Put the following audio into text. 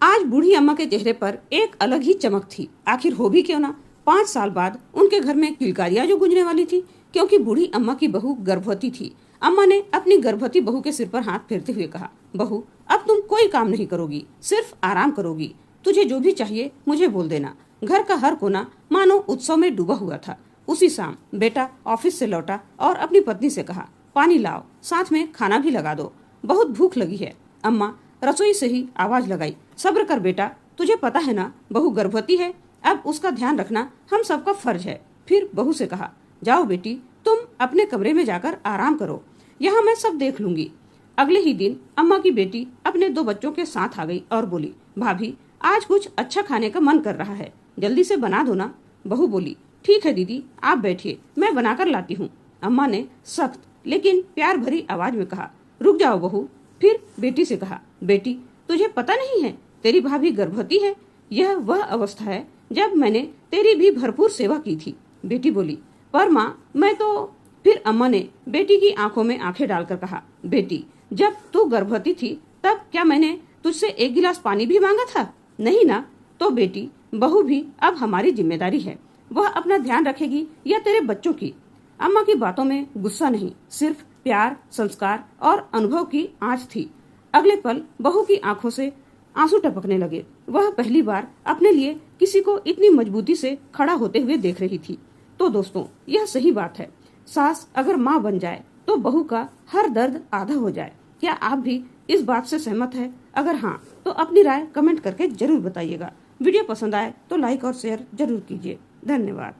आज बूढ़ी अम्मा के चेहरे पर एक अलग ही चमक थी। आखिर हो भी क्यों ना, 5 साल बाद उनके घर में किलकारियां जो गूंजने वाली थी, क्योंकि बूढ़ी अम्मा की बहू गर्भवती थी। अम्मा ने अपनी गर्भवती बहू के सिर पर हाथ फेरते हुए कहा, बहू अब तुम कोई काम नहीं करोगी, सिर्फ आराम करोगी। तुझे जो भी चाहिए मुझे बोल देना। घर का हर कोना मानो उत्सव में डूबा हुआ था। उसी शाम बेटा ऑफिस से लौटा और अपनी पत्नी से कहा, पानी लाओ, साथ में खाना भी लगा दो, बहुत भूख लगी है। अम्मा रसोई से ही आवाज लगाई, सब्र कर बेटा, तुझे पता है ना बहू गर्भवती है, अब उसका ध्यान रखना हम सबका फर्ज है। फिर बहू से कहा, जाओ बेटी, तुम अपने कमरे में जाकर आराम करो, यहाँ मैं सब देख लूंगी। अगले ही दिन अम्मा की बेटी अपने 2 बच्चों के साथ आ गई और बोली, भाभी आज कुछ अच्छा खाने का मन कर रहा है, जल्दी से बना दो ना। बहू बोली, ठीक है दीदी, आप बैठिए, मैं बनाकर लाती हूँ। अम्मा ने सख्त लेकिन प्यार भरी आवाज में कहा, रुक जाओ बहू। फिर बेटी से कहा, बेटी तुझे पता नहीं है तेरी भाभी गर्भवती है, यह वह अवस्था है जब मैंने तेरी भी भरपूर सेवा की थी। बेटी बोली, पर माँ मैं तो। फिर अम्मा ने बेटी की आंखों में आंखें डालकर कहा, बेटी जब तू गर्भवती थी तब क्या मैंने तुझसे 1 गिलास पानी भी मांगा था? नहीं ना। तो बेटी बहू भी अब हमारी जिम्मेदारी है, वह अपना ध्यान रखेगी या तेरे बच्चों की। अम्मा की बातों में गुस्सा नहीं, सिर्फ प्यार, संस्कार और अनुभव की आंच थी। अगले पल बहू की आंखों से आंसू टपकने लगे। वह पहली बार अपने लिए किसी को इतनी मजबूती से खड़ा होते हुए देख रही थी। तो दोस्तों, यह सही बात है, सास अगर माँ बन जाए तो बहू का हर दर्द आधा हो जाए। क्या आप भी इस बात से सहमत है? अगर हाँ तो अपनी राय कमेंट करके जरूर बताइएगा। वीडियो पसंद आए तो लाइक और शेयर जरूर कीजिए। धन्यवाद।